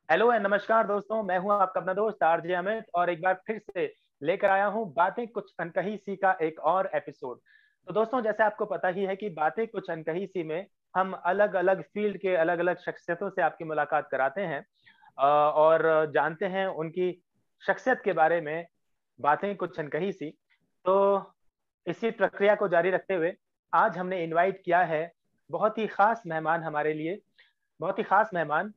Hello and नमस्कार दोस्तों, मैं हूं आपका अपना दोस्त आरजे अमित और एक बार फिर से लेकर आया हूं बातें कुछ अनकही सी का एक और एपिसोड। तो दोस्तों, जैसे आपको पता ही है कि बातें कुछ अनकही सी में हम अलग अलग फील्ड के अलग अलग शख्सियतों से आपकी मुलाकात कराते हैं और जानते हैं उनकी शख्सियत के बारे में। बातें कुछ अनकही सी। तो इसी प्रक्रिया को जारी रखते हुए आज हमने इनवाइट किया है बहुत ही खास मेहमान हमारे लिए। बहुत ही खास मेहमान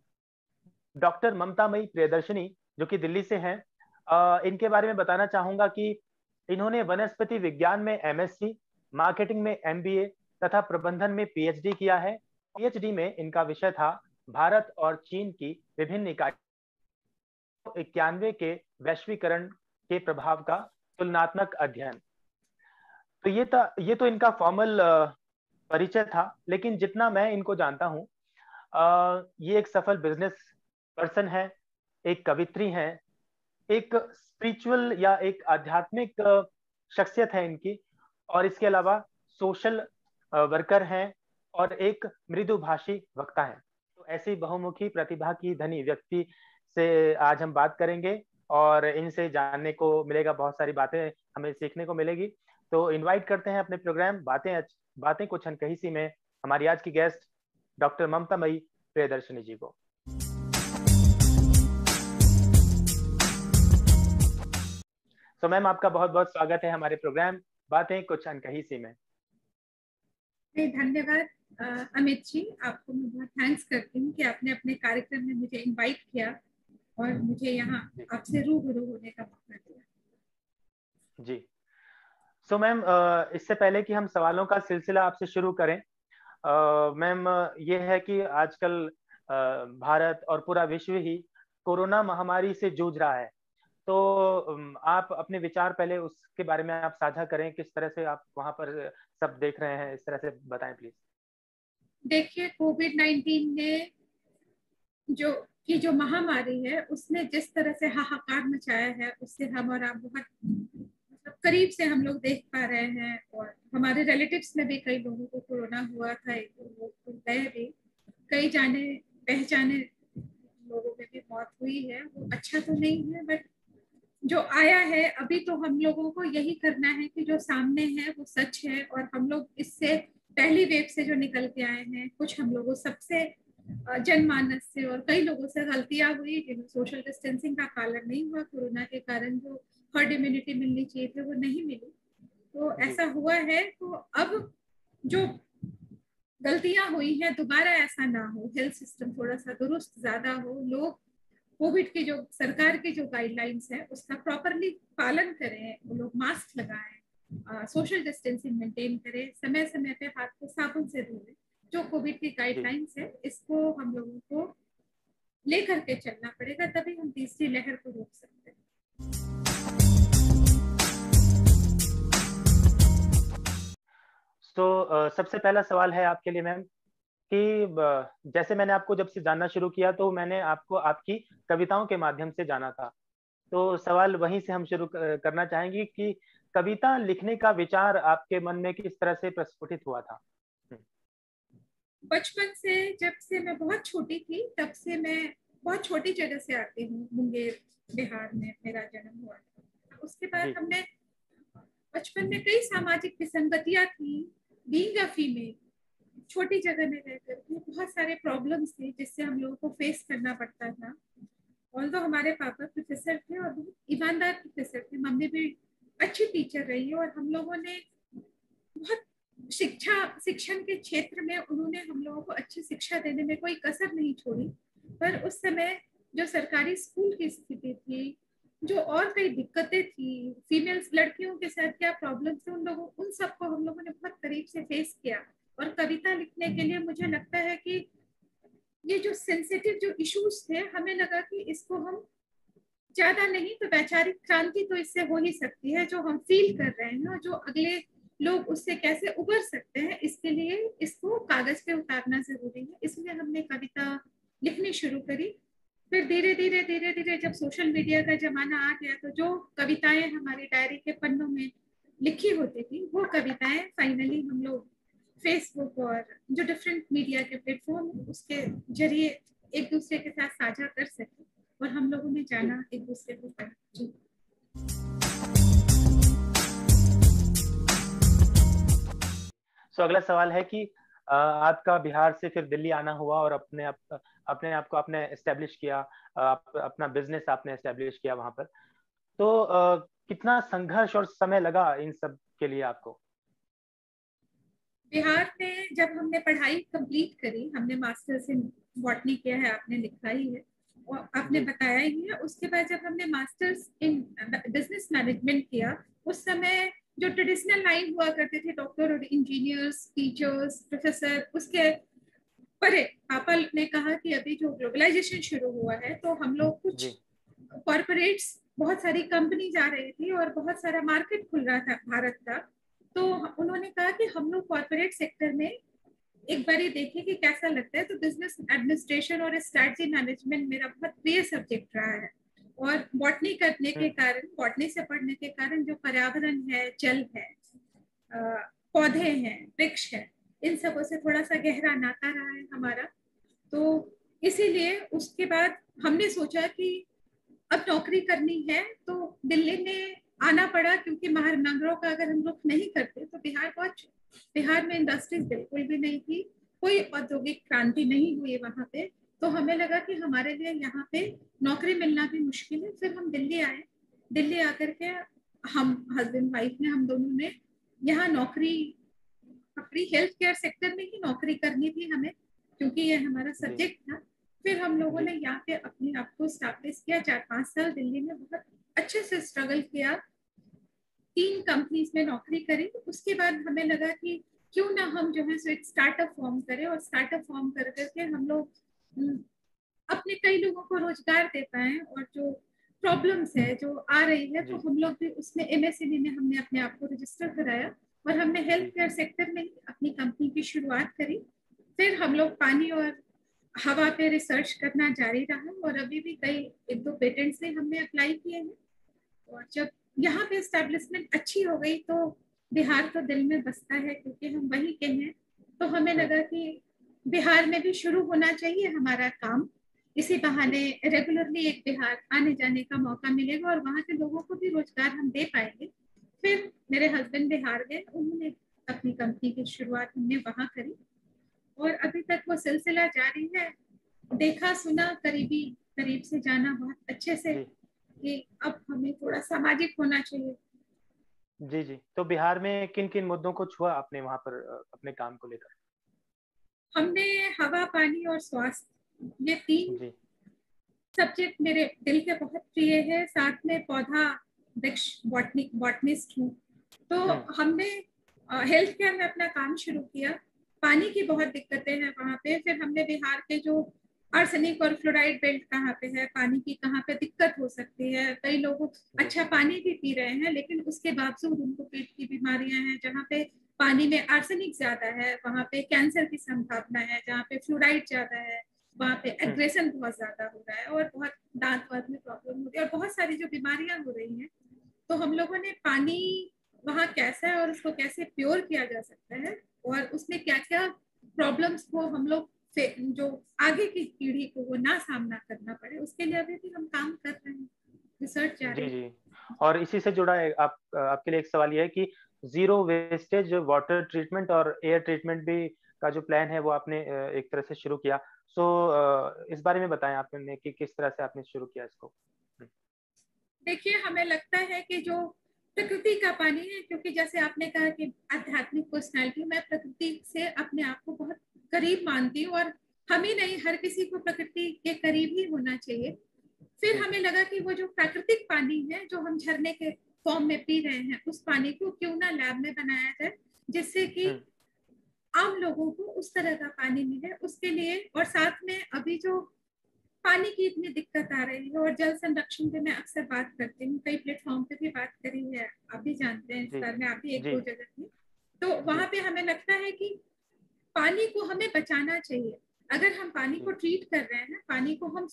डॉक्टर ममतामयी प्रियदर्शनी, जो कि दिल्ली से हैं। इनके बारे में बताना चाहूंगा कि इन्होंने वनस्पति विज्ञान में एमएससी, मार्केटिंग में एमबीए तथा प्रबंधन में पीएचडी किया है। पीएचडी में इनका विषय था भारत और चीन की विभिन्न इकाइयों 91 के वैश्वीकरण के प्रभाव का तुलनात्मक अध्ययन। तो ये तो इनका फॉर्मल परिचय था, लेकिन जितना मैं इनको जानता हूँ, ये एक सफल बिजनेस पर्सन है, एक कवित्री हैं, एक स्पिरिचुअल या एक आध्यात्मिक शख्सियत है इनकी, और इसके अलावा सोशल वर्कर हैं और एक मृदुभाषी वक्ता है। तो ऐसी बहुमुखी प्रतिभा की धनी व्यक्ति से आज हम बात करेंगे और इनसे जानने को मिलेगा, बहुत सारी बातें हमें सीखने को मिलेगी। तो इनवाइट करते हैं अपने प्रोग्राम बातें कुछ अनकही सी में हमारी आज की गेस्ट डॉक्टर ममतामयी प्रियदर्शनी जी को। तो मैम, आपका बहुत बहुत स्वागत है हमारे प्रोग्राम बातें कुछ अनकही सी में। धन्यवाद अमित जी, आपको मैं बहुत थैंक्स करती हूँ कि आपने अपने कार्यक्रम में मुझे इनवाइट किया और मुझे यहाँ आपसे रूबरू होने का मौका दिया। जी। सो मैम, इससे पहले कि हम सवालों का सिलसिला आपसे शुरू करें, मैम, ये है कि आजकल भारत और पूरा विश्व ही कोरोना महामारी से जूझ रहा है। तो आप अपने विचार पहले उसके बारे में आप साझा करें, किस तरह से आप वहां पर सब देख रहे हैं, इस तरह से बताएं प्लीज। देखिए, कोविड-19 ने जो महामारी है उसने जिस तरह से हाहाकार मचाया है, उससे हम और आप बहुत मतलब करीब से हम लोग देख पा रहे हैं। और हमारे रिलेटिव्स में भी कई लोगों को कोरोना हुआ था, एक दो लोग तो गए भी, कई जाने पहचाने लोगों में भी मौत हुई है। वो अच्छा तो नहीं है, बट जो आया है अभी तो हम लोगों को यही करना है कि जो सामने है वो सच है। और हम लोग इससे पहली वेव से जो निकल के आए हैं, कुछ हम लोगों सबसे जनमानस से और कई लोगों से गलतियां हुई, जिन्हें सोशल डिस्टेंसिंग का पालन नहीं हुआ कोरोना के कारण, जो हर्ड इम्यूनिटी मिलनी चाहिए थी वो नहीं मिली। तो ऐसा हुआ है। तो अब जो गलतियां हुई हैं दोबारा ऐसा ना हो, हेल्थ सिस्टम थोड़ा सा दुरुस्त ज्यादा हो, लोग कोविड की जो सरकार की जो गाइडलाइंस है उसका प्रॉपरली पालन करें, वो लोग मास्क लगाएं, सोशल डिस्टेंसिंग मेंटेन करें, समय समय पे हाथ को साबुन से धोएं। जो कोविड की गाइडलाइंस है इसको हम लोगों को लेकर के चलना पड़ेगा, तभी हम तीसरी लहर को रोक सकते हैं। तो सबसे पहला सवाल है आपके लिए मैम कि जैसे मैंने आपको जब से जानना शुरू किया तो मैंने आपको आपकी कविताओं के माध्यम से जाना था। तो सवाल वहीं से हम शुरू करना चाहेंगे कि कविता लिखने का विचार आपके मन में किस तरह से प्रस्फुटित हुआ था। बचपन से, जब से मैं बहुत छोटी थी तब से, मैं बहुत छोटी जगह से आती हूँ, मुंगेर बिहार में मेरा जन्म हुआ था। उसके बाद हमने बचपन में कई सामाजिक विसंगतियां थी, बीइंग अ फीमेल, छोटी जगह में रहकर के बहुत सारे प्रॉब्लम्स थे जिससे हम लोगों को फेस करना पड़ता था। ऑल्दो हमारे पापा प्रोफेसर थे और बहुत ईमानदार प्रोफेसर थे, मम्मी भी अच्छी टीचर रही है, और हम लोगों ने बहुत शिक्षण के क्षेत्र में उन्होंने हम लोगों को अच्छी शिक्षा देने में कोई कसर नहीं छोड़ी। पर उस समय जो सरकारी स्कूल की स्थिति थी, जो और कई दिक्कतें थी, फीमेल्स लड़कियों के साथ क्या प्रॉब्लम थे, उन सबको हम लोगों ने बहुत करीब से फेस किया। और कविता लिखने के लिए मुझे लगता है कि ये जो सेंसिटिव जो इश्यूज थे, हमें लगा कि इसको हम ज्यादा नहीं तो वैचारिक क्रांति तो इससे हो ही सकती है, जो हम फील कर रहे हैं और जो अगले लोग उससे कैसे उबर सकते हैं, इसके लिए इसको कागज पे उतारना जरूरी है। इसलिए हमने कविता लिखनी शुरू करी। फिर धीरे धीरे धीरे धीरे जब सोशल मीडिया का जमाना आ गया, तो जो कविताएं हमारी डायरी के पन्नों में लिखी होती थी वो कविताएं फाइनली हम लोग फेसबुक और जो डिफरेंट मीडिया के प्लेटफॉर्म है उसके जरिए एक दूसरे के साथ साझा कर सके और हम लोगों ने जाना एक दूसरे को पढ़ा। जी। अगला सवाल है कि आपका बिहार से फिर दिल्ली आना हुआ और अपने आप को आपने एस्टेब्लिश किया, अपना बिजनेस आपने एस्टेब्लिश किया वहां पर। तो कितना संघर्ष और समय लगा इन सब के लिए आपको? बिहार में जब हमने पढ़ाई कंप्लीट करी, हमने मास्टर्स इन बॉटनी किया है, आपने लिखा ही है और आपने बताया ही है। उसके बाद जब हमने मास्टर्स इन बिजनेस मैनेजमेंट किया, उस समय जो ट्रेडिशनल लाइन हुआ करते थे डॉक्टर और इंजीनियर्स, टीचर्स, प्रोफेसर, उसके परे पापा ने कहा कि अभी जो ग्लोबलाइजेशन शुरू हुआ है तो हम लोग कुछ कॉर्पोरेट्स, बहुत सारी कंपनी जा रही थी और बहुत सारा मार्केट खुल रहा था भारत का। तो उन्होंने कहा कि हम लोग कॉर्पोरेट सेक्टर में एक बार देखें कि कैसा लगता है। तो बिजनेस एडमिनिस्ट्रेशन और स्ट्रेटजी मैनेजमेंट मेरा बहुत प्रिय सब्जेक्ट रहा है और बॉटनी करने के कारण, बॉटनी से पढ़ने के कारण जो पर्यावरण है, जल है, पौधे हैं, वृक्ष है, इन सबों से थोड़ा सा गहरा नाता रहा है हमारा। तो इसीलिए उसके बाद हमने सोचा कि अब नौकरी करनी है तो दिल्ली में आना पड़ा, क्योंकि महानगरों का अगर हम लोग नहीं करते तो बिहार में इंडस्ट्रीज बिल्कुल भी नहीं थी, कोई औद्योगिक क्रांति नहीं हुई वहां पे। तो हमें लगा कि हमारे लिए यहाँ पे नौकरी मिलना भी मुश्किल है। फिर हम दिल्ली आए। दिल्ली आकर के हम हस्बैंड वाइफ ने, हम दोनों ने यहाँ नौकरी, अपनी हेल्थ केयर सेक्टर में ही नौकरी करनी थी हमें, क्योंकि ये हमारा सब्जेक्ट था। फिर हम लोगों ने यहाँ पे अपने आप को स्टैब्लिश किया। 4-5 साल दिल्ली में बहुत अच्छे से स्ट्रगल किया, 3 कंपनीज में नौकरी करी। उसके बाद हमें लगा कि क्यों ना हम जो है सो एक स्टार्टअप फॉर्म करें और स्टार्टअप फॉर्म कर करके हम लोग अपने कई लोगों को रोजगार दे पाए और जो प्रॉब्लम्स है जो आ रही है, तो हम लोग भी उसमें एमएसएमई में हमने अपने आप को रजिस्टर कराया और हमने हेल्थ केयर सेक्टर में ही अपनी कंपनी की शुरुआत करी। फिर हम लोग पानी और हवा पे रिसर्च करना जारी रहा और अभी भी कई 1-2 पेटेंट्स से हमने अप्लाई किए हैं। और जब यहाँ पे एस्टेब्लिशमेंट अच्छी हो गई तो बिहार तो दिल में बसता है, क्योंकि हम वहीं के हैं। तो हमें लगा कि बिहार में भी शुरू होना चाहिए हमारा काम, इसी बहाने रेगुलरली एक बिहार आने जाने का मौका मिलेगा और वहाँ के लोगों को भी रोजगार हम दे पाएंगे। फिर मेरे हस्बैंड बिहार गए, उन्होंने अपनी कंपनी की शुरुआत हमने वहाँ करी और अभी तक वो सिलसिला जारी है। देखा सुना करीब से जाना बहुत अच्छे से कि अब हमें थोड़ा सामाजिक होना चाहिए। जी जी। तो बिहार में किन किन मुद्दों को छुआ आपने वहां पर अपने काम को लेकर? हमने हवा, पानी और स्वास्थ्य, ये 3 सब्जेक्ट मेरे दिल के बहुत प्रिय है। साथ में पौधा वृक्ष बॉटनिस्ट हूँ। तो हमने हेल्थ केयर में अपना काम शुरू किया। पानी की बहुत दिक्कतें हैं वहाँ पे। फिर हमने बिहार के जो आर्सेनिक और फ्लोराइड बेल्ट कहाँ पे है, पानी की कहाँ पे दिक्कत हो सकती है, कई लोग अच्छा पानी भी पी रहे हैं लेकिन उसके बावजूद उनको पेट की बीमारियां हैं। जहाँ पे पानी में आर्सेनिक ज्यादा है वहाँ पे कैंसर की संभावना है, जहाँ पे फ्लोराइड ज्यादा है वहाँ पे एग्रेशन बहुत ज्यादा हो रहा है और बहुत दांत वात में प्रॉब्लम हो रही है और बहुत सारी जो बीमारियां हो रही हैं। तो हम लोगों ने पानी वहाँ कैसा है और उसको कैसे प्योर किया जा सकता है और उसमें क्या क्या प्रॉब्लम्स को हम लोग जो आगे की पीढ़ी को वो ना सामना करना पड़े, उसके लिए अभी भी हम काम कर रहे हैं, रिसर्च जारी है। जी। और इसी से जुड़ा है आपके लिए एक सवाल ये है कि जीरो वेस्टेज वाटर ट्रीटमेंट और एयर ट्रीटमेंट भी का जो प्लान है वो आपने एक तरह से शुरू किया। इस बारे में बताएं आपने कि किस तरह से आपने शुरू किया इसको। देखिए, हमें लगता है कि जो प्रकृति का पानी है, क्योंकि जैसे आपने कहा कि आध्यात्मिक पर्सनैलिटी, मैं प्रकृति से अपने आप को बहुत करीब मानती हूँ और हम ही नहीं, हर किसी को प्रकृति के करीब ही होना चाहिए। फिर हमें लगा कि वो जो प्राकृतिक पानी है जो हम झरने के फॉर्म में पी रहे हैं, उस पानी को क्यों ना लैब में बनाया जाए जिससे कि आम लोगों को उस तरह का पानी मिले। उसके लिए और साथ में अभी जो पानी की इतनी दिक्कत आ रही है और जल संरक्षण पे मैं अक्सर बात करती हूँ, कई प्लेटफॉर्म पे भी बात करी है, आप भी जानते हैं, इस बार में आप भी 1-2 जगह थी। तो वहां पे हमें लगता है कि पानी को हमें बचाना चाहिए। अगर हम पानी को ट्रीट कर रहे हैं, पानी को हम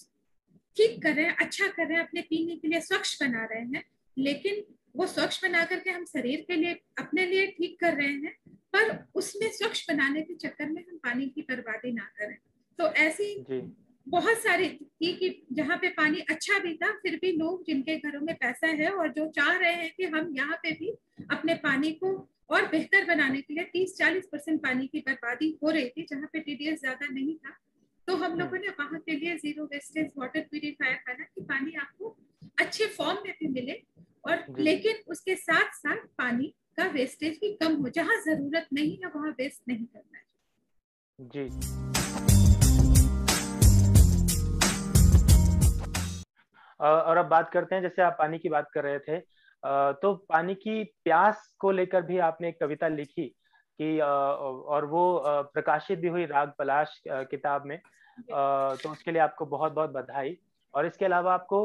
ठीक कर रहे हैं, अच्छा कर रहे हैं, अपने पीने के लिए स्वच्छ बना रहे हैं, लेकिन वो स्वच्छ बना करके हम शरीर के लिए अपने लिए ठीक कर रहे हैं, पर उसमें स्वच्छ बनाने के चक्कर में हम पानी की बर्बादी ना करें। तो ऐसी बहुत सारी थी कि जहाँ पे पानी अच्छा भी था, फिर भी लोग जिनके घरों में पैसा है और जो चाह रहे हैं कि हम यहाँ पे भी अपने पानी को और बेहतर बनाने के लिए 30-40% पानी की बर्बादी हो रही थी, जहाँ पे टीडीएस ज्यादा नहीं था। तो हम लोगों ने वहां के लिए जीरो वेस्टेज वाटर प्यूरिफायर बना कि पानी आपको अच्छे फॉर्म में भी मिले, और लेकिन उसके साथ साथ पानी का वेस्टेज भी कम हो, जहाँ जरूरत नहीं है वहां वेस्ट नहीं करना है। जी। और अब बात करते हैं, जैसे आप पानी की बात कर रहे थे, तो पानी की प्यास को लेकर भी आपने एक कविता लिखी कि और वो प्रकाशित भी हुई राग पलाश किताब में, तो उसके लिए आपको बहुत बहुत बधाई। और इसके अलावा आपको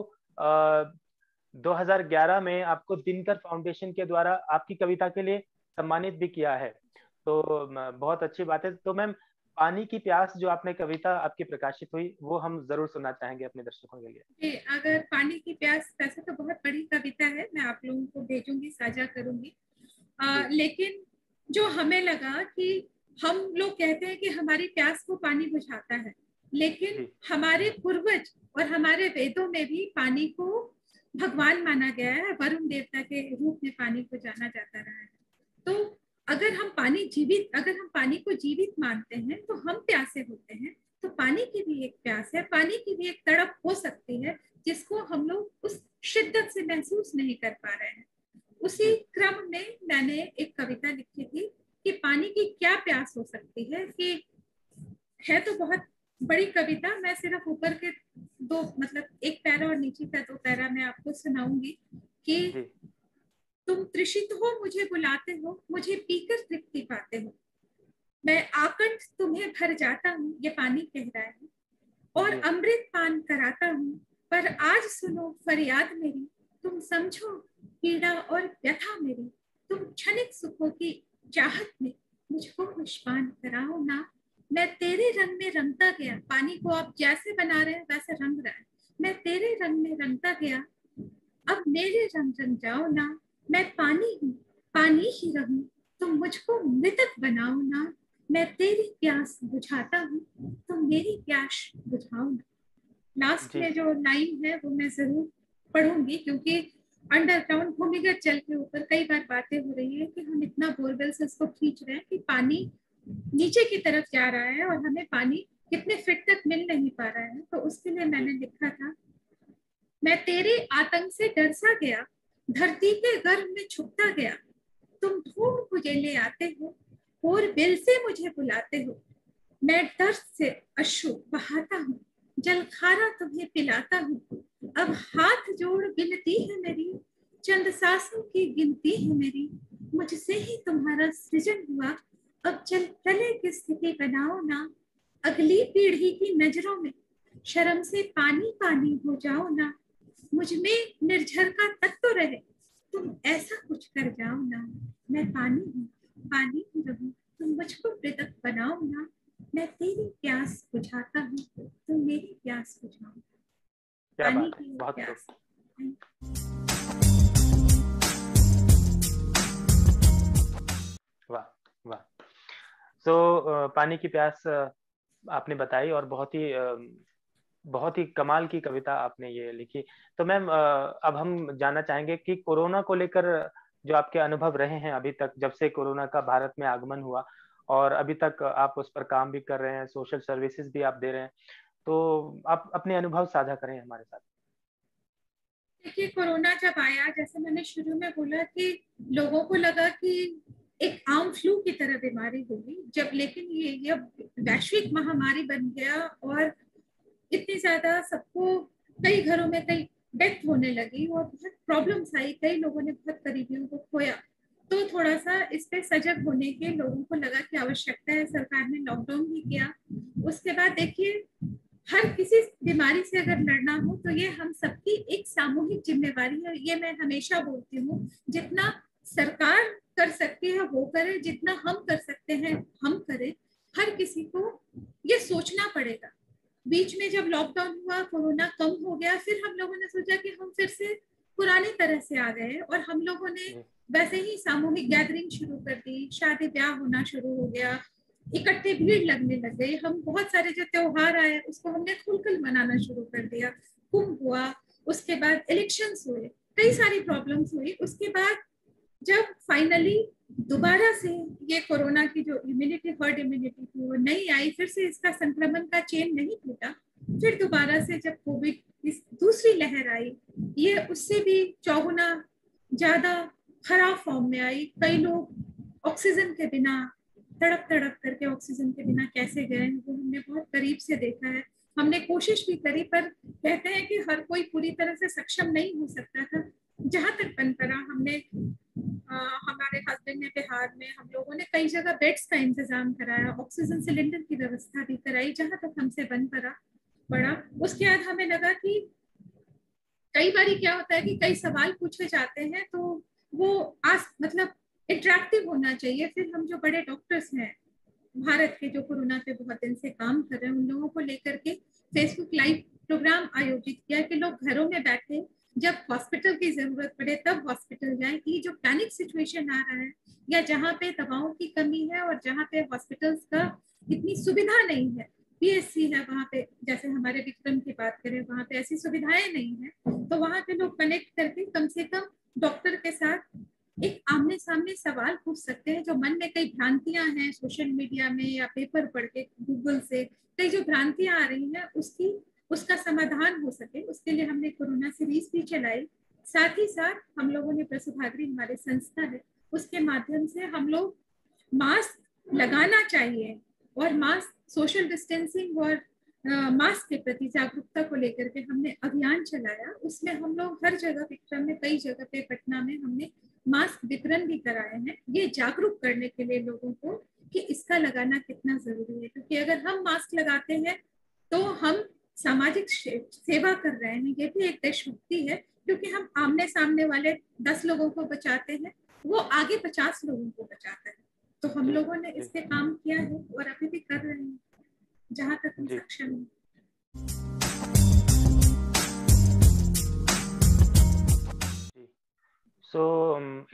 2011 में आपको दिनकर फाउंडेशन के द्वारा आपकी कविता के लिए सम्मानित भी किया है, तो बहुत अच्छी बात है। तो मैम, पानी की प्यास जो आपने कविता आपकी प्रकाशित हुई, वो हम जरूर सुनना चाहेंगे अपने दर्शकों के लिए। अगर पानी की प्यास, वैसे तो बहुत बड़ी कविता है, मैं आप लोगों को भेजूंगी, साझा करूंगी, लेकिन जो हमें लगा कि हम लोग कहते हैं कि हमारी प्यास को पानी बुझाता है, लेकिन हमारे पूर्वज और हमारे वेदों में भी पानी को भगवान माना गया है, वरुण देवता के रूप में पानी को जाना जाता रहा है। तो अगर हम पानी को जीवित मानते हैं तो हम प्यासे होते हैं, तो पानी की भी एक प्यास है, पानी की भी एक तड़प हो सकती है, जिसको हम लोग उस शिद्दत से महसूस नहीं कर पा रहे हैं। उसी क्रम में मैंने एक कविता लिखी थी कि पानी की क्या प्यास हो सकती है, कि है तो बहुत बड़ी कविता, मैं सिर्फ ऊपर के मतलब एक पैरा और नीचे का 2 पैरा मैं आपको सुनाऊंगी कि तुम तृषित हो, मुझे बुलाते हो, मुझे पीकर तृप्ति पाते हो, मैं आकंठ तुम्हें भर जाता हूँ, ये पानी कह रहा है, और अमृत पान कराता हूँ, पर आज सुनो फरियाद मेरी, तुम समझो पीड़ा और व्यथा मेरी, तुम क्षणिक सुखों की चाहत में मुझको विषपान कराओ ना, मैं तेरे रंग में रंगता गया, पानी को आप जैसे बना रहे हैं वैसे रंग रहा है, मैं तेरे रंग में रंगता गया, अब मेरे रंग रंग जाओ ना, मैं पानी हूँ, पानी ही रहूं, तुम मुझको मृतक बनाओ ना, मैं तेरी प्यास बुझाता हूँ, तुम मेरी प्यास बुझाओ ना। लास्ट में जो लाइन है वो मैं जरूर पढ़ूंगी, क्योंकि अंडरग्राउंड भूमिगत जल के ऊपर कई बार बातें हो रही है कि हम इतना बोरवेल से इसको खींच रहे हैं कि पानी नीचे की तरफ जा रहा है और हमें पानी कितने फीट तक मिल नहीं पा रहा है। तो उसके लिए मैंने लिखा था, मैं तेरे आतंक से डर सा गया, धरती के गर्भ में छुपता गया, तुम ढूंढ मुझे ले आते हो और बिल से मुझे बुलाते हो, मैं दर्द से अश्रु बहाता हूँ, जल खारा तुम्हें पिलाता हूँ, अब हाथ जोड़ विनती है मेरी, चंद सांसों की गिनती है मेरी, मुझसे ही तुम्हारा सृजन हुआ, अब चल प्रलय की स्थिति बनाओ ना, अगली पीढ़ी की नजरों में शर्म से पानी पानी हो जाओ ना, मुझ में निर्झर का तत्व रहे, तुम ऐसा कुछ कर जाओ ना, मैं पानी हूँ, पानी ही रहूं, तुम मुझको मृतक बनाओ ना, मैं तेरी प्यास बुझाता हूँ, तुम मेरी प्यास बुझाओ। क्या बात है, बहुत प्यास। वाह वाह। तो पानी की प्यास आपने बताई, और बहुत ही कमाल की कविता आपने ये लिखी। तो मैम, अब हम जानना चाहेंगे कि कोरोना को लेकर जो आपके अनुभव रहे हैं अभी तक, जब से कोरोना का भारत में आगमन हुआ और अभी तक आप उस पर काम भी कर रहे हैं, सोशल सर्विसेज भी आप दे रहे हैं, तो आप अपने अनुभव साझा करें हमारे साथ। देखिए, कोरोना जब आया, जैसे मैंने शुरू में बोला कि लोगों को लगा कि एक आम फ्लू की तरह बीमारी होगी, जब लेकिन ये वैश्विक महामारी बन गया और इतनी ज्यादा सबको, कई घरों में कई डेथ होने लगी और बहुत प्रॉब्लम्स आई, कई लोगों ने बहुत करीबियों को खोया, तो थोड़ा सा इस पे सजग होने के लोगों को लगा कि आवश्यकता है, सरकार ने लॉकडाउन भी किया। उसके बाद देखिए, हर किसी बीमारी से अगर लड़ना हो तो ये हम सबकी एक सामूहिक जिम्मेवारी है, ये मैं हमेशा बोलती हूँ, जितना सरकार कर सकती है वो करे, जितना हम कर सकते हैं हम करें, हर किसी को ये सोचना पड़ेगा। बीच में जब लॉकडाउन हुआ, कोरोना कम हो गया, फिर हम लोगों ने सोचा कि हम फिर से पुरानी तरह से आ गए और हम लोगों ने वैसे ही सामूहिक गैदरिंग शुरू कर दी, शादी ब्याह होना शुरू हो गया, इकट्ठे भीड़ लगने लग गई। हम बहुत सारे जो त्योहार आए उसको हमने खुलकर मनाना शुरू कर दिया। कुंभ हुआ, उसके बाद इलेक्शंस हुए, कई सारी प्रॉब्लम्स हुई। उसके बाद जब फाइनली दोबारा से ये कोरोना की जो इम्यूनिटी, हर्ड इम्यूनिटी थी वो नहीं आई, फिर से इसका संक्रमण का चेन नहीं टूटा, फिर दोबारा से जब कोविड इस दूसरी लहर आई, ये उससे भी चौगुना ज्यादा खराब फॉर्म में आई। कई लोग ऑक्सीजन के बिना तड़प तड़प करके ऑक्सीजन के बिना कैसे गए वो हमने बहुत करीब से देखा है। हमने कोशिश भी करी, पर कहते हैं कि हर कोई पूरी तरह से सक्षम नहीं हो सकता था। जहां तक बन पड़ा हमने हमारे हस्बैंड ने बिहार में हम लोगों ने कई जगह बेड्स का इंतजाम कराया, ऑक्सीजन सिलेंडर की व्यवस्था भी कराई, जहां तक हमसे बन पड़ा। उसके बाद हमें लगा कि कई बार क्या होता है कि कई सवाल पूछे जाते हैं तो वो मतलब इंटरेक्टिव होना चाहिए। फिर हम जो बड़े डॉक्टर्स हैं भारत के, जो कोरोना पे बहुत दिन से काम कर रहे हैं, उन लोगों को लेकर के फेसबुक लाइव प्रोग्राम आयोजित किया कि लोग घरों में बैठे, जब हॉस्पिटल की जरूरत पड़े तब हॉस्पिटल जाए। कि जो पैनिक सिचुएशन आ रहा है या जहाँ पे दवाओं की कमी है और जहाँ पे हॉस्पिटल्स का इतनी सुविधा नहीं है, पीएससी है वहाँ पे, जैसे हमारे विक्रम की बात करें वहाँ पे ऐसी सुविधाएं नहीं है, तो वहाँ पे लोग कनेक्ट करके कम से कम डॉक्टर के साथ एक आमने सामने सवाल पूछ सकते हैं। जो मन में कई भ्रांतियां हैं सोशल मीडिया में या पेपर पढ़ के, गूगल से कई जो भ्रांतियां आ रही हैं उसका समाधान हो सके, उसके लिए हमने कोरोना सीरीज भी चलाई। साथ ही साथ हम लोगों ने प्रसुभागरी हमारी संस्था है, उसके माध्यम से हम लोग मास्क लगाना चाहिए और मास्क, सोशल डिस्टेंसिंग और मास्क के प्रति जागरूकता को लेकर के हमने अभियान चलाया। उसमें हम लोग हर जगह, विक्रम में कई जगह पे, पटना में हमने मास्क वितरण भी कराए हैं, ये जागरूक करने के लिए लोगों को कि इसका लगाना कितना जरूरी है। क्योंकि अगर हम मास्क लगाते हैं तो हम सामाजिक सेवा कर रहे हैं, ये भी एक देशभक्ति है। क्योंकि हम आमने सामने वाले 10 लोगों को बचाते हैं, वो आगे 50 लोगों को बचाता है। तो हम लोगों ने इस पे काम किया है और अभी भी कर रहे हैं जहां तक हम सक्षम हैं।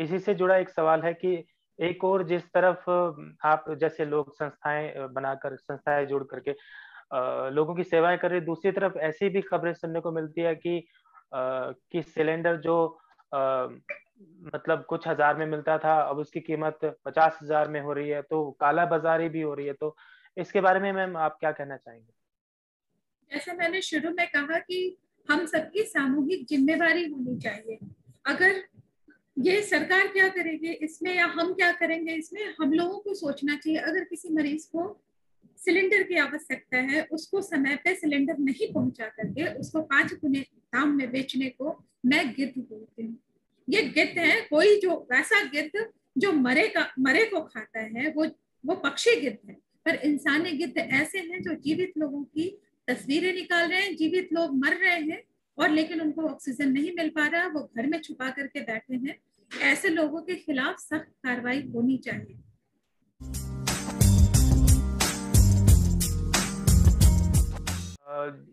इसी से जुड़ा एक सवाल है कि एक और जिस तरफ आप जैसे लोग संस्थाएं बनाकर, संस्थाएं जोड़ करके लोगों की सेवाएं कर रहे, दूसरी तरफ ऐसी भी खबरें सुनने को मिलती है कि सिलेंडर जो मतलब कुछ हजार में मिलता था अब उसकी कीमत 50,000 में हो रही है, तो काला बाजारी भी हो रही है। तो इसके बारे में मैम आप क्या कहना चाहेंगे? जैसे मैंने शुरू में कहा कि हम सबकी सामूहिक जिम्मेवारी होनी चाहिए। अगर ये सरकार क्या करेगी इसमें या हम क्या करेंगे इसमें, हम लोगों को सोचना चाहिए। अगर किसी मरीज को सिलेंडर की आवश्यकता है, उसको समय पे सिलेंडर नहीं पहुंचा करके उसको 5 गुने दाम में बेचने को मैं गिद्ध बोलती हूँ। ये गिद्ध है, कोई जो वैसा गिद्ध जो मरे को खाता है वो पक्षी गिद्ध है। पर इंसानी गिद्ध ऐसे हैं जो जीवित लोगों की तस्वीरें निकाल रहे हैं, जीवित लोग मर रहे हैं और लेकिन उनको ऑक्सीजन नहीं मिल पा रहा, वो घर में छुपा करके बैठे हैं। ऐसे लोगों के खिलाफ सख्त कार्रवाई होनी चाहिए।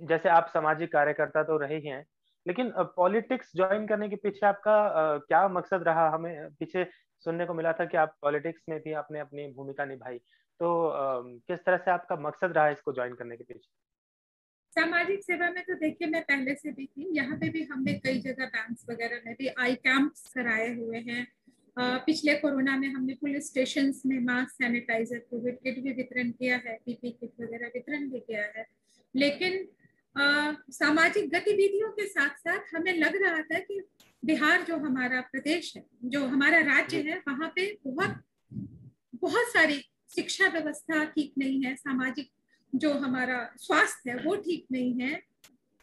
जैसे आप सामाजिक कार्यकर्ता तो रहे ही हैं, लेकिन पॉलिटिक्स ज्वाइन करने के पीछे आपका क्या मकसद रहा? हमें पीछे सुनने को मिला था कि आप पॉलिटिक्स में भी आपने अपनी भूमिका निभाई, तो किस तरह से आपका मकसद रहा इसको ज्वाइन करने के पीछे? सामाजिक सेवा में तो देखिए मैं पहले से भी थी, यहाँ पे भी हमने कई जगह बैंक्स वगैरह में भी आई कैंप्स कराए हुए हैं। पिछले कोरोना में हमने पुलिस स्टेशन में मास्क, सैनिटाइजर, कोविड किट भी वितरण किया है, पीपी किट वगैरह वितरण भी किया है। लेकिन सामाजिक गतिविधियों के साथ साथ हमें लग रहा था कि बिहार जो हमारा प्रदेश है, जो हमारा राज्य है, वहाँ पे बहुत बहुत सारी शिक्षा व्यवस्था ठीक नहीं है, सामाजिक जो हमारा स्वास्थ्य है वो ठीक नहीं है।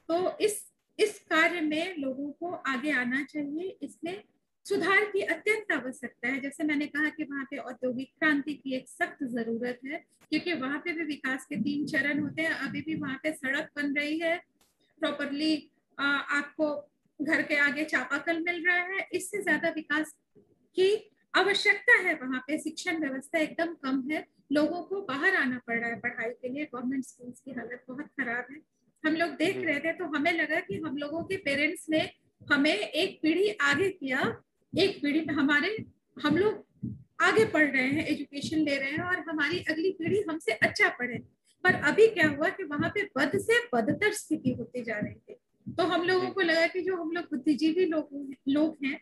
तो इस कार्य में लोगों को आगे आना चाहिए, इसमें सुधार की अत्यंत आवश्यकता है। जैसे मैंने कहा कि वहाँ पे औद्योगिक क्रांति की एक सख्त जरूरत है, क्योंकि वहाँ पे भी विकास के 3 चरण होते हैं। अभी भी वहाँ पे सड़क बन रही है प्रॉपरली, आपको घर के आगे चापाकल मिल रहा है, इससे ज्यादा विकास की आवश्यकता है। वहाँ पे शिक्षण व्यवस्था एकदम कम है, लोगों को बाहर आना पड़ रहा है पढ़ाई के लिए, गवर्नमेंट स्कूल्स की हालत बहुत खराब है। हम लोग देख रहे थे तो हमें लगा कि हम लोगों के पेरेंट्स ने हमें एक पीढ़ी आगे किया, एक पीढ़ी में हम लोग आगे पढ़ रहे हैं, एजुकेशन ले रहे हैं, और हमारी अगली पीढ़ी हमसे अच्छा पढ़े। पर अभी क्या हुआ कि वहां पे बद से बदतर स्थिति होती जा रही थी। तो हम लोगों को लगा कि जो हम लोग बुद्धिजीवी लोग हैं,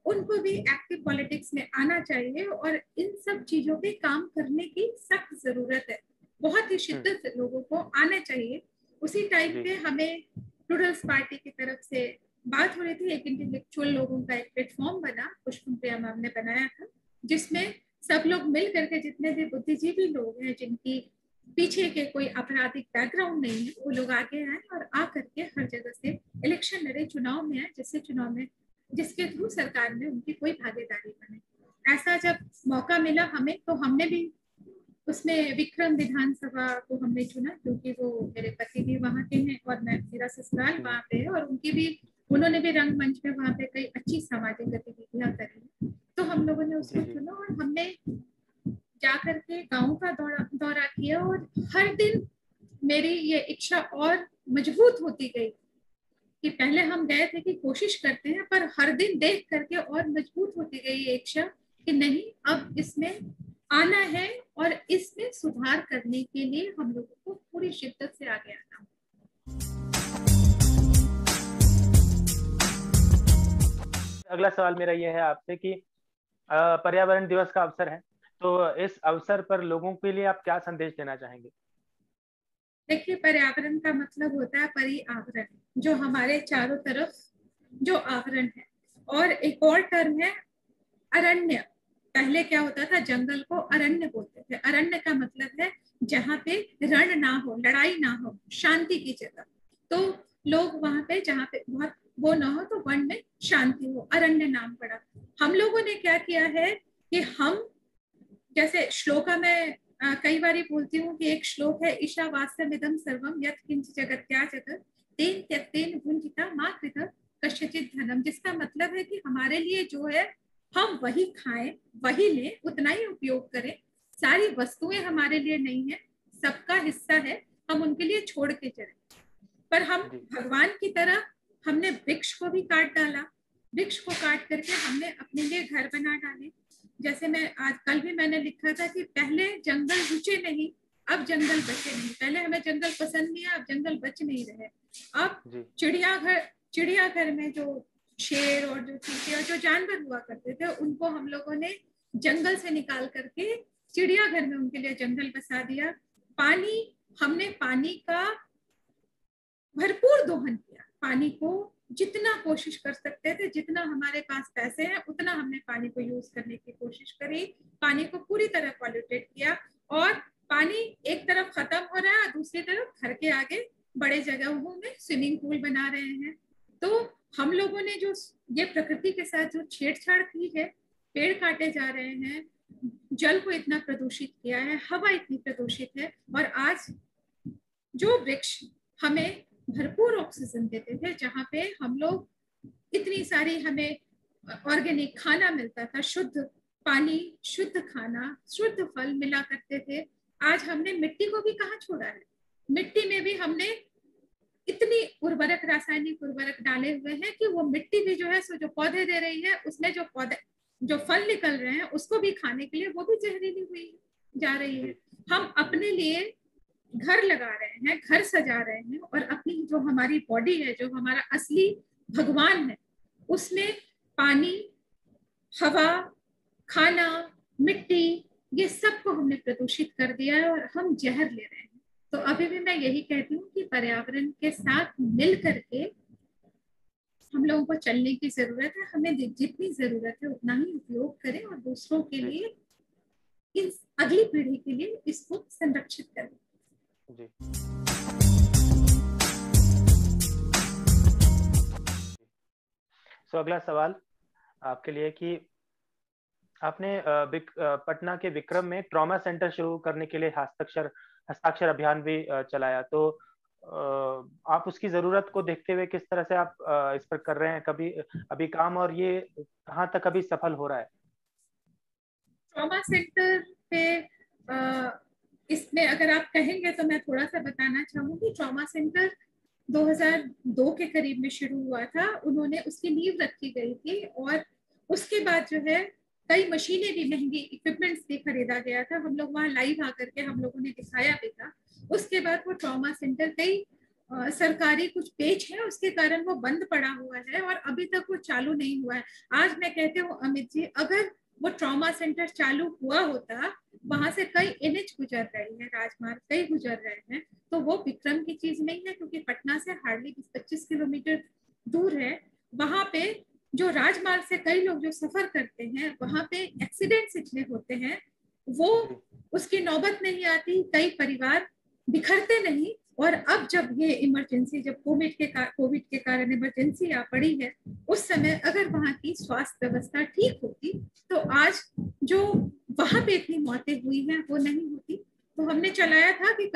उनको भी एक्टिव पॉलिटिक्स में आना चाहिए और इन सब चीजों पे काम करने की सख्त जरूरत है। बहुत ही शिद्दत से लोगों को आना चाहिए। उसी टाइम पे हमें प्लूरल्स पार्टी की तरफ से बात हो रही थी, एक इंटेलेक्चुअल लोगों का एक प्लेटफॉर्म बना, पुष्पप्रिया मैम ने बनाया था, जिसमें सब लोग मिल करके, जितने भी बुद्धिजीवी लोग हैं जिनकी पीछे के कोई आपराधिक बैकग्राउंड नहीं है, वो लोग आगे आए और आ करके हर जगह से इलेक्शन लड़े, चुनाव में आए, जिसके थ्रू सरकार में उनकी कोई भागीदारी बने। ऐसा जब मौका मिला हमें, तो हमने भी उसमें विक्रम विधानसभा को हमने चुना, क्योंकि वो मेरे पति भी वहाँ के हैं और मेरा ससुराल वहाँ पे है, और उन्होंने भी रंगमंच में वहाँ पे कई अच्छी सामाजिक गतिविधियां करी। तो हम लोगों ने उसको चुना और हमने जाकर के गाँव का दौरा किया, और हर दिन मेरी ये इच्छा और मजबूत होती गई कि पहले हम गए थे कि कोशिश करते हैं, पर हर दिन देख करके और मजबूत होती गई ये इच्छा कि नहीं, अब इसमें आना है और इसमें सुधार करने के लिए हम लोगों को पूरी शिद्दत से आगे आना। अगला सवाल मेरा यह है आपसे कि पर्यावरण दिवस का अवसर है, तो इस अवसर पर लोगों के लिए आप क्या संदेश देना चाहेंगे? देखिए, पर्यावरण का मतलब होता है पर्यावरण, जो हमारे चारों तरफ जो आवरण है। और एक और टर्म है अरण्य। पहले क्या होता था, जंगल को अरण्य बोलते थे। अरण्य का मतलब है जहाँ पे रण ना हो, लड़ाई ना हो, शांति की जगह। तो लोग वहां पे जहाँ पे बहुत वो ना हो, तो वन में शांति हो, अरण्य नाम पड़ा। हम लोगों ने क्या किया है कि हम, जैसे श्लोका में कई बार बोलती हूँ कि एक श्लोक है, ईशावास्यमिदं सर्वम यत् किंच जगत्या जगत तेन त्यक्तेन भुंजिता मा कृत कस्यचित् धनम। जिसका मतलब है कि हमारे लिए जो है, हम वही खाएं, वही लें, उतना ही उपयोग करें। सारी वस्तुएं हमारे लिए नहीं है, सबका हिस्सा है, हम उनके लिए छोड़ के चले। पर हम भगवान की तरह हमने वृक्ष को भी काट डाला। वृक्ष को काट करके हमने अपने लिए घर बना डाले। जैसे मैं आज कल भी मैंने लिखा था कि पहले जंगल रुचे नहीं, अब जंगल बचे नहीं। पहले हमें जंगल पसंद नहीं है, अब जंगल बच नहीं रहे। अब चिड़ियाघर में जो शेर और जो चींटी और जो जानवर हुआ करते थे, उनको हम लोगों ने जंगल से निकाल करके चिड़ियाघर में उनके लिए जंगल बसा दिया। हमने पानी का भरपूर दोहन किया। पानी को जितना कोशिश कर सकते थे, जितना हमारे पास पैसे हैं, उतना हमने पानी को यूज करने की कोशिश करी। पानी को पूरी तरह पॉल्यूटेड किया, और पानी एक तरफ खत्म हो रहा है, दूसरी तरफ घर के आगे बड़े जगहों में स्विमिंग पूल बना रहे हैं। तो हम लोगों ने जो ये प्रकृति के साथ जो छेड़छाड़ की है, पेड़ काटे जा रहे हैं, जल को इतना प्रदूषित किया है, हवा इतनी प्रदूषित है। और आज जो वृक्ष हमें भरपूर ऑक्सीजन देते थे, जहाँ पे हम लोग इतनी सारी हमें ऑर्गेनिक खाना मिलता था, शुद्ध पानी, शुद्ध खाना, शुद्ध फल मिला करते थे, आज हमने मिट्टी को भी कहाँ छोड़ा है। मिट्टी में भी हमने इतनी उर्वरक, रासायनिक उर्वरक डाले हुए हैं कि वो मिट्टी भी जो है, सो जो पौधे दे रही है, उसमें जो फल निकल रहे हैं, उसको भी खाने के लिए वो भी जहरीली हुई जा रही है। हम अपने लिए घर लगा रहे हैं, घर सजा रहे हैं, और अपनी जो हमारी बॉडी है, जो हमारा असली भगवान है, उसमें पानी, हवा, खाना, मिट्टी, ये सब को हमने प्रदूषित कर दिया है और हम जहर ले रहे हैं। तो अभी भी मैं यही कहती हूँ कि पर्यावरण के साथ मिल करके हम लोगों को चलने की जरूरत है। हमें जितनी जरूरत है उतना ही उपयोग करें, और दूसरों के लिए, इस अगली पीढ़ी के लिए इसको संरक्षित करें। जी। अगला सवाल आपके लिए कि आपने पटना के विक्रम में ट्रॉमा सेंटर शुरू करने के लिए हस्ताक्षर अभियान भी चलाया, तो आप उसकी जरूरत को देखते हुए किस तरह से आप इस पर कर रहे हैं कभी अभी काम, और ये कहाँ तक अभी सफल हो रहा है? ट्रॉमा सेंटर पे इसमें अगर आप कहेंगे तो मैं थोड़ा सा बताना चाहूंगी। ट्रॉमा सेंटर 2002 के करीब में शुरू हुआ था, उन्होंने उसकी नींव रखी गई थी और उसके बाद जो है कई मशीनें भी, महंगी इक्विपमेंट्स भी खरीदा गया था। हम लोग वहाँ लाइव आकर के हम लोगों ने दिखाया भी था। उसके बाद वो ट्रॉमा सेंटर कई सरकारी कुछ पेच है उसके कारण वो बंद पड़ा हुआ है और अभी तक वो चालू नहीं हुआ है। आज मैं कहती हूँ अमित जी, अगर वो ट्रॉमा सेंटर चालू हुआ होता, वहां से कई एनएच गुजर रही है, राजमार्ग कई गुजर रहे हैं, तो वो विक्रम की चीज नहीं है, क्योंकि पटना से हार्डली 20-25 किलोमीटर दूर है। वहां पे जो राजमार्ग से कई लोग जो सफर करते हैं, वहां पे एक्सीडेंट्स इतने होते हैं, वो उसकी नौबत नहीं आती, कई परिवार बिखरते नहीं। और अब जब ये इमरजेंसी, जब कोविड के कारण इमरजेंसी आ पड़ी है, उस समय अगर वहाँ की स्वास्थ्य व्यवस्था ठीक होती तो आज जो वहां पे इतनी मौतें हुई हैं वो नहीं होती। तो हमने चलाया था कि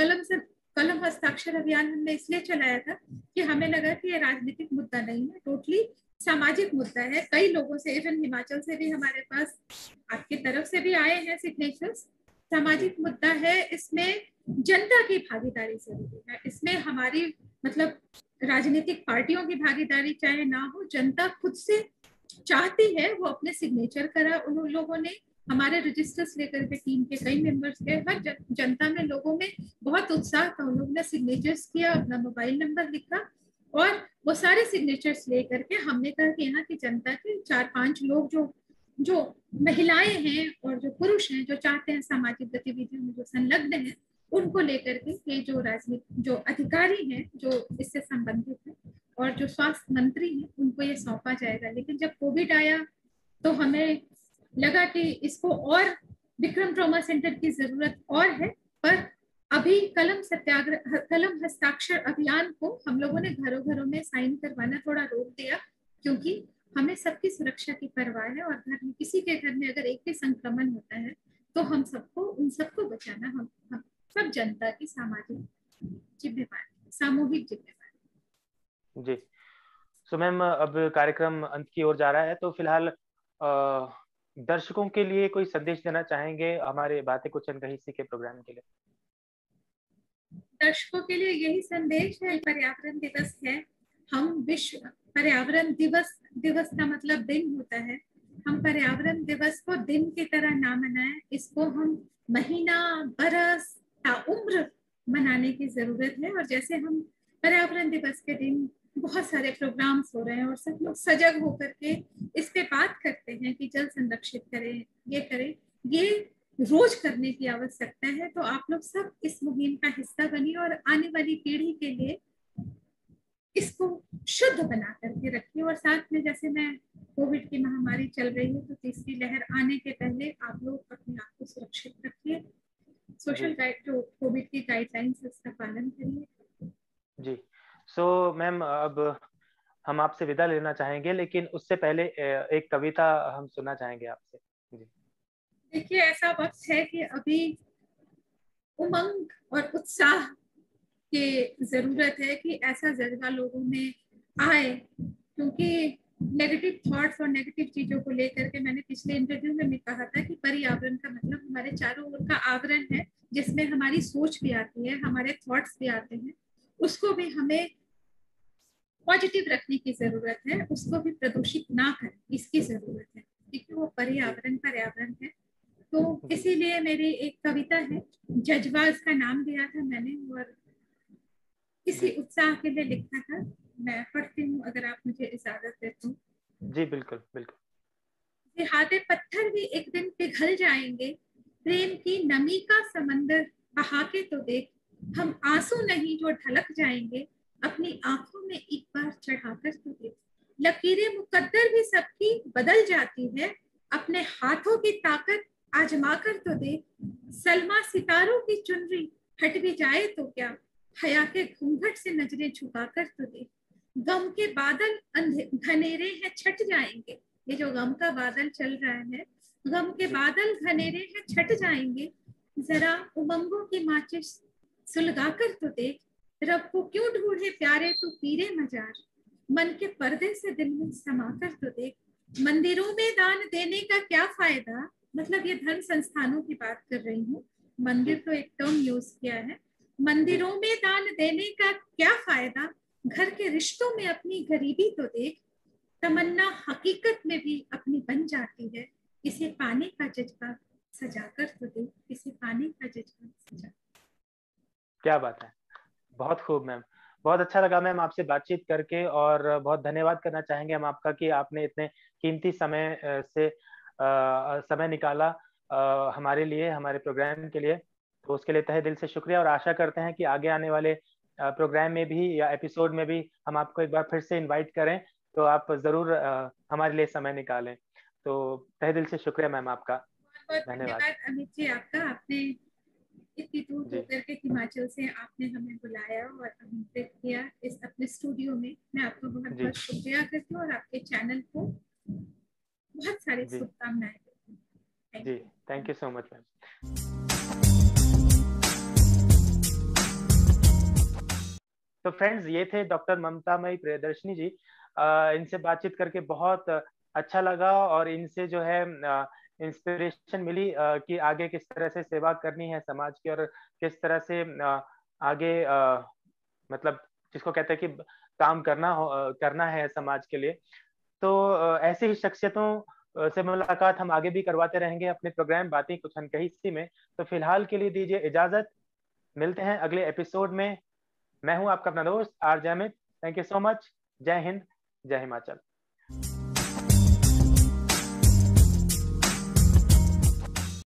कलम हस्ताक्षर अभियान हमने इसलिए चलाया था कि हमें लगा कि ये राजनीतिक मुद्दा नहीं है, टोटली सामाजिक मुद्दा है। कई लोगों से, इवन हिमाचल से भी हमारे पास, आपकी तरफ से भी आए हैं सिग्नेचर्स। सामाजिक मुद्दा है, इसमें जनता की भागीदारी जरूरी है। इसमें हमारी मतलब राजनीतिक पार्टियों की भागीदारी चाहे ना हो, जनता खुद से चाहती है, वो अपने सिग्नेचर करा उन लोगों ने। हमारे रजिस्टर्स लेकर के टीम के कई मेंबर्स गए, हर जनता में, लोगों में बहुत उत्साह था। उन लोगों ने सिग्नेचर्स किया, अपना मोबाइल नंबर लिखा और वो सारे सिग्नेचर्स लेकर के हमने कहा कि यहाँ की जनता के 4-5 लोग जो महिलाएं हैं और जो पुरुष हैं, जो चाहते हैं सामाजिक गतिविधियों में जो संलग्न है, उनको लेकर के ये जो राजनीतिक जो अधिकारी हैं जो इससे संबंधित है और जो स्वास्थ्य मंत्री हैं, उनको ये सौंपा जाएगा। लेकिन जब कोविड आया तो हमें लगा कि इसको और विक्रम ट्रॉमा सेंटर की जरूरत और है, पर अभी कलम हस्ताक्षर अभियान को हम लोगों ने घरों घरों में साइन करवाना थोड़ा रोक दिया, क्योंकि हमें सबकी सुरक्षा की परवाह है और घर में किसी के घर में अगर एक भी संक्रमण होता है तो हम सबको, उन सबको बचाना हम सब जनता की सामाजिक जिम्मेवारी, सामूहिक जिम्मेवारी। जी। सो मैम, अब कार्यक्रम अंत की ओर जा रहा है, तो फिलहाल दर्शकों के लिए कोई संदेश देना चाहेंगे हमारे बातें कुछ अनकही सी के प्रोग्राम के लिए? दर्शकों के लिए यही संदेश है, पर्यावरण दिवस है, हम विश्व पर्यावरण दिवस का मतलब दिन होता है। हम पर्यावरण दिवस को दिन की तरह ना मनाएं, इसको हम महीना, बरस या उम्र मनाने की जरूरत है। और जैसे हम पर्यावरण दिवस के दिन बहुत सारे प्रोग्राम्स हो रहे हैं और सब लोग सजग होकर के इस पे बात करते हैं कि जल संरक्षित करें, ये करें, ये रोज करने की आवश्यकता है। तो आप लोग सब इस मुहिम का हिस्सा बनिए और आने वाली पीढ़ी के लिए इसको शुद्ध बना करके रखिए। और साथ में, जैसे मैं, कोविड की महामारी चल रही है तो तीसरी लहर आने के पहले आप लोग अपने आप को सुरक्षित रखिए, सोशल गाइड जो कोविड की गाइडलाइंस है उसका पालन करिए। जी। सो मैम, अब हम आपसे विदा लेना चाहेंगे, लेकिन उससे पहले एक कविता हम सुनना चाहेंगे आपसे। जी। देखिए, ऐसा वक्त है कि अभी उमंग और उत्साह की जरूरत है कि ऐसा जज्बा लोगों में आए, क्योंकि नेगेटिव थॉट्स और नेगेटिव चीजों को लेकर के, मैंने पिछले इंटरव्यू में भी कहा था कि पर्यावरण का मतलब हमारे चारों ओर का आवरण है, जिसमें हमारी सोच भी आती है, हमारे थॉट्स भी आते हैं। उसको भी हमें पॉजिटिव रखने की जरूरत है, उसको भी प्रदूषित ना करें, इसकी जरूरत है, क्योंकि वो पर्यावरण है। तो इसीलिए मेरी एक कविता है, जज्बा इसका नाम दिया था मैंने, और इसी उत्साह के लिए लिखा था। मैं पढ़ती हूँ, अगर आप मुझे इजाजत देते हो। जी बिल्कुल बिल्कुल। देहाते पत्थर भी एक दिन पिघल जाएंगे, प्रेम की नमी का समंदर बहा के तो देख, हम आंसू नहीं जो ढलक जाएंगे, अपनी आंखों में एक बार चढ़ाकर तो देख। लकीरें मुकद्दर भी सबकी बदल जाती है, अपने हाथों की ताकत आजमा कर तो देख। सलमा सितारों की चुनरी हट भी जाए तो क्या, हया के घूंघट से नजरें झुकाकर तो देख। गम के बादल घनेरे हैं छट जाएंगे, ये जो गम का बादल चल रहा है, गम के बादल घनेरे हैं छट जाएंगे, जरा उमंगों की माचिस सुलगा कर तो देख। रब को क्यों ढूंढे प्यारे तू पीरे मजार, मन के पर्दे से दिल में समा कर तो देख। मंदिरों में दान देने का क्या फायदा, मतलब ये धर्म संस्थानों की बात कर रही हूँ, मंदिर तो एक टर्म यूज किया है। मंदिरों में दान देने का क्या फायदा, घर के रिश्तों में अपनी गरीबी तो देख, तमन्ना हकीकत में भी अपनी बन जाती है। इसे पाने का जज्बा सजाकर तो देख, इसे पाने का जज्बा सजा। क्या बात है, बहुत खूब मैम। बहुत अच्छा लगा मैम आपसे बातचीत करके, और बहुत धन्यवाद करना चाहेंगे हम आपका कि आपने इतने कीमती समय से समय निकाला हमारे लिए, हमारे प्रोग्राम के लिए। तो उसके लिए तहे दिल से शुक्रिया, और आशा करते हैं कि आगे आने वाले प्रोग्राम में भी या एपिसोड में भी हम आपको एक बार फिर से इनवाइट करें, तो आप जरूर हमारे लिए समय निकालें। तो तहे दिल से शुक्रिया मैम आपका। बहुत धन्यवाद। धन्यवाद अमित जी आपका। आपने इतनी दूर जी होकर के हिमाचल से आपने हमें बुलाया और आमंत्रित किया इस अपने स्टूडियो में। मैं आपको बहुत जी बहुत शुक्रिया करती हूँ और आपके चैनल को बहुत सारी जी शुभकामनाएं देती हूँ। जी, thank you. Thank you so much ma'am. तो फ्रेंड्स, ये थे डॉक्टर ममता मई प्रियदर्शनी जी। इनसे बातचीत करके बहुत अच्छा लगा, और इनसे जो है इंस्पिरेशन मिली कि आगे किस तरह से सेवा करनी है समाज की, और किस तरह से आगे मतलब जिसको कहते हैं कि काम करना है समाज के लिए। तो ऐसे ही शख्सियतों से मुलाकात हम आगे भी करवाते रहेंगे अपने प्रोग्राम बातें कुछ अनकही सी में। तो फिलहाल के लिए दीजिए इजाजत, मिलते हैं अगले एपिसोड में। मैं हूं आपका अपना दोस्त R J Amit. Thank you so much. जय हिंद, जय हिमाचल।